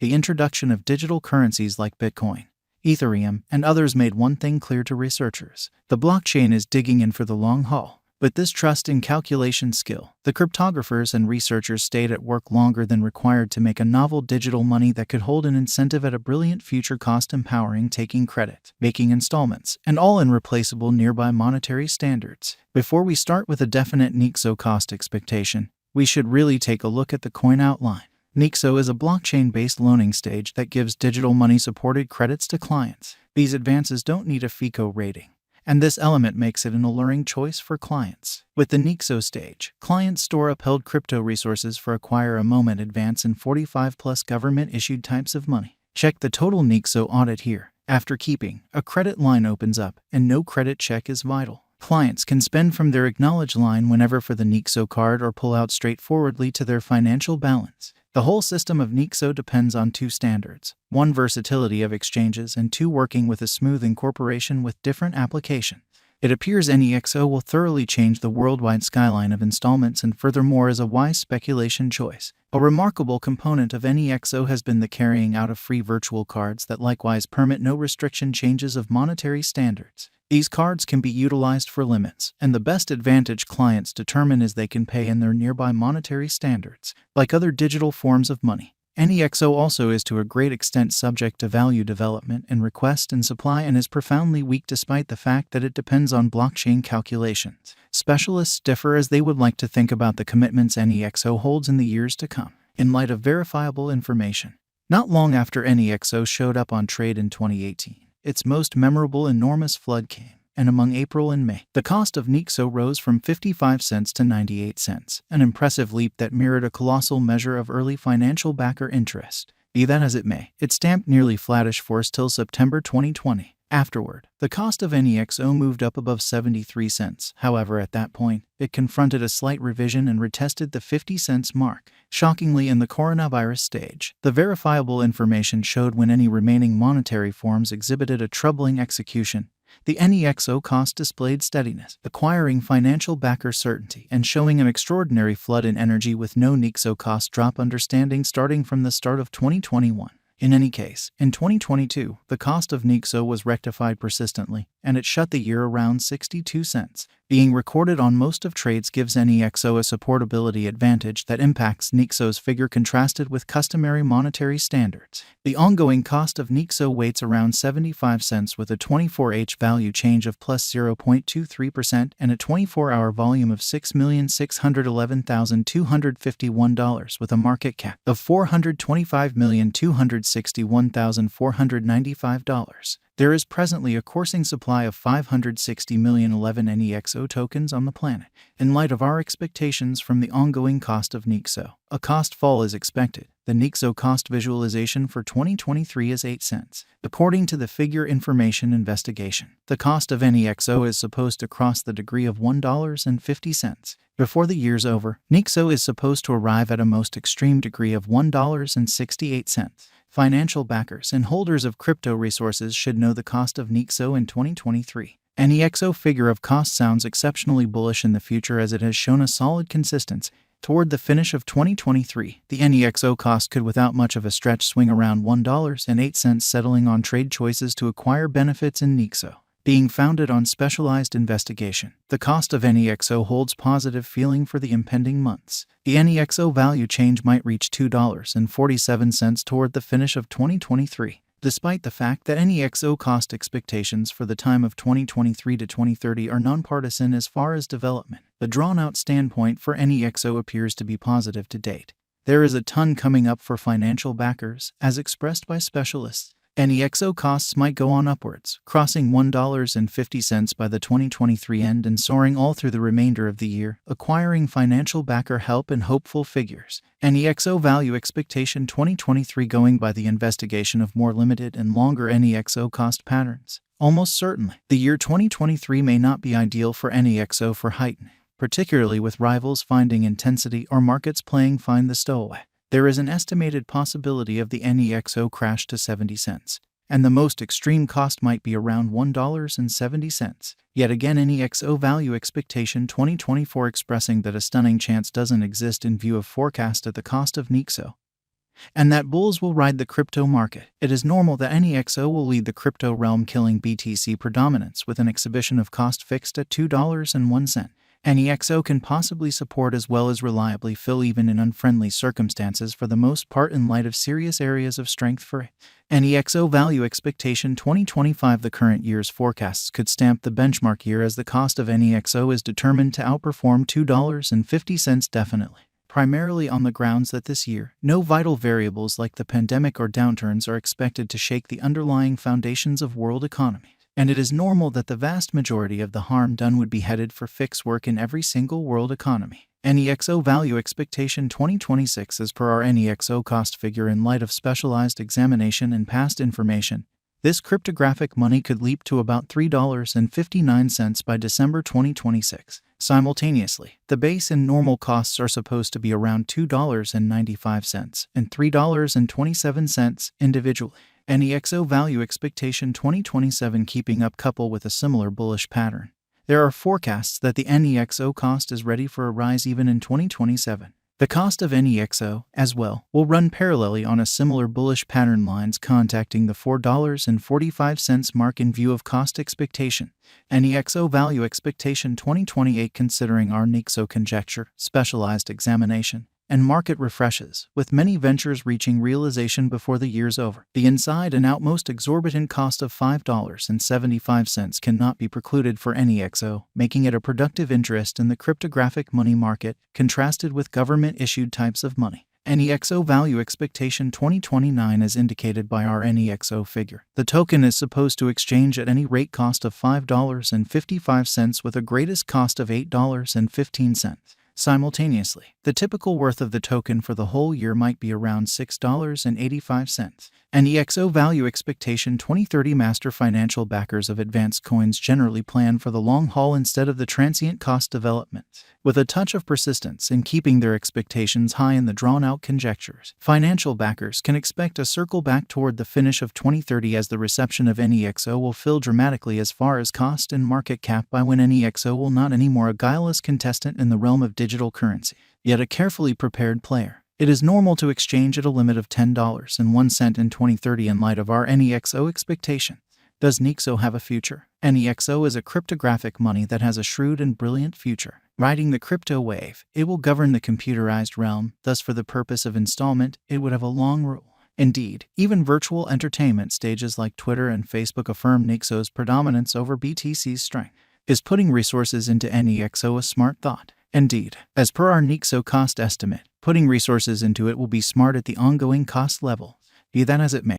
The introduction of digital currencies like Bitcoin, Ethereum, and others made one thing clear to researchers: the blockchain is digging in for the long haul. With this trust in calculation skill, the cryptographers and researchers stayed at work longer than required to make a novel digital money that could hold an incentive at a brilliant future cost, empowering taking credit, making installments, and all in replaceable nearby monetary standards. Before we start with a definite Nexo cost expectation, we should really take a look at the coin outline. Nexo is a blockchain-based loaning stage that gives digital money-supported credits to clients. These advances don't need a FICO rating, and this element makes it an alluring choice for clients. With the Nexo stage, clients store upheld crypto resources for acquire a moment advance in 45+ government-issued types of money. Check the total Nexo audit here. After keeping, a credit line opens up, and no credit check is vital. Clients can spend from their acknowledged line whenever for the Nexo card or pull out straightforwardly to their financial balance. The whole system of Nexo depends on two standards: 1, versatility of exchanges, and 2, working with a smooth incorporation with different applications. It appears Nexo will thoroughly change the worldwide skyline of installments and furthermore is a wise speculation choice. A remarkable component of Nexo has been the carrying out of free virtual cards that likewise permit no restriction changes of monetary standards. These cards can be utilized for limits, and the best advantage clients determine is they can pay in their nearby monetary standards. Like other digital forms of money, Nexo also is to a great extent subject to value development and request and supply, and is profoundly weak despite the fact that it depends on blockchain calculations. Specialists differ as they would like to think about the commitments Nexo holds in the years to come. In light of verifiable information, not long after Nexo showed up on trade in 2018, its most memorable enormous flood came, and among April and May, the cost of Nexo rose from 55 cents to 98 cents, an impressive leap that mirrored a colossal measure of early financial backer interest. Be that as it may, it stamped nearly flattish force till September 2020. Afterward, the cost of Nexo moved up above 73 cents. However, at that point, it confronted a slight revision and retested the 50 cents mark. Shockingly, in the coronavirus stage, the verifiable information showed when any remaining monetary forms exhibited a troubling execution, the Nexo cost displayed steadiness, acquiring financial backer certainty and showing an extraordinary flood in energy with no Nexo cost drop understanding starting from the start of 2021. In any case, in 2022, the cost of Nexo was rectified persistently, and it shut the year around 62 cents. Being recorded on most of trades gives Nexo a supportability advantage that impacts Nexo's figure contrasted with customary monetary standards. The ongoing cost of Nexo waits around 75 cents with a 24H value change of plus 0.23% and a 24-hour volume of $6,611,251 with a market cap of $425,261,495. There is presently a coursing supply of 560,011 Nexo tokens on the planet. In light of our expectations from the ongoing cost of Nexo, a cost fall is expected. The Nexo cost visualization for 2023 is 8 cents. According to the Figure Information Investigation, the cost of Nexo is supposed to cross the degree of $1.50. Before the year's over, Nexo is supposed to arrive at a most extreme degree of $1.68. Financial backers and holders of crypto resources should know the cost of Nexo in 2023. Nexo figure of cost sounds exceptionally bullish in the future as it has shown a solid consistency. Toward the finish of 2023, the Nexo cost could without much of a stretch swing around $1.08, settling on trade choices to acquire benefits in Nexo. Being founded on specialized investigation, the cost of Nexo holds positive feeling for the impending months. The Nexo value change might reach $2.47 toward the finish of 2023. Despite the fact that Nexo cost expectations for the time of 2023 to 2030 are nonpartisan as far as development, the drawn-out standpoint for Nexo appears to be positive to date. There is a ton coming up for financial backers, as expressed by specialists. Nexo costs might go on upwards, crossing $1.50 by the 2023 end and soaring all through the remainder of the year, acquiring financial backer help and hopeful figures. Nexo value expectation 2023 going by the investigation of more limited and longer Nexo cost patterns. Almost certainly, the year 2023 may not be ideal for Nexo for heightening, particularly with rivals finding intensity or markets playing find the stowaway. There is an estimated possibility of the Nexo crash to 70 cents, and the most extreme cost might be around $1.70. Yet again, Nexo value expectation 2024 expressing that a stunning chance doesn't exist in view of forecast at the cost of Nexo. and that bulls will ride the crypto market. It is normal that NEXO will lead the crypto realm, killing BTC predominance with an exhibition of cost fixed at $2.01. NEXO can possibly support as well as reliably fill even in unfriendly circumstances for the most part in light of serious areas of strength for NEXO value expectation 2025. The current year's forecasts could stamp the benchmark year as the cost of NEXO is determined to outperform $2.50 definitely, primarily on the grounds that this year, no vital variables like the pandemic or downturns are expected to shake the underlying foundations of world economy. And it is normal that the vast majority of the harm done would be headed for fix work in every single world economy. NEXO value expectation 2026 as per our NEXO cost figure in light of specialized examination and past information. This cryptographic money could leap to about $3.59 by December 2026. Simultaneously, the base and normal costs are supposed to be around $2.95 and $3.27 individually. NEXO value expectation 2027 keeping up couple with a similar bullish pattern. There are forecasts that the NEXO cost is ready for a rise even in 2027. The cost of NEXO, as well, will run parallelly on a similar bullish pattern lines contacting the $4.45 mark in view of cost expectation. NEXO value expectation 2028 considering our NEXO conjecture, specialized examination, and market refreshes, with many ventures reaching realization before the year's over. The inside and outmost exorbitant cost of $5.75 cannot be precluded for NEXO, making it a productive interest in the cryptographic money market, contrasted with government-issued types of money. NEXO value expectation 2029 as indicated by our NEXO figure. The token is supposed to exchange at any rate cost of $5.55 with a greatest cost of $8.15. Simultaneously, the typical worth of the token for the whole year might be around $6.85. NEXO value expectation 2030 master financial backers of advanced coins generally plan for the long haul instead of the transient cost development, with a touch of persistence in keeping their expectations high in the drawn-out conjectures. Financial backers can expect a circle back toward the finish of 2030 as the reception of NEXO will fill dramatically as far as cost and market cap by when NEXO will not anymore a guileless contestant in the realm of digital currency, yet a carefully prepared player. It is normal to exchange at a limit of $10.01 in 2030 in light of our NEXO expectation. Does NEXO have a future? NEXO is a cryptographic money that has a shrewd and brilliant future. Riding the crypto wave, it will govern the computerized realm, thus for the purpose of installment, it would have a long rule. Indeed, even virtual entertainment stages like Twitter and Facebook affirm NEXO's predominance over BTC's strength. Is putting resources into NEXO a smart thought? Indeed, as per our NEXO cost estimate, putting resources into it will be smart at the ongoing cost level. Be that as it may,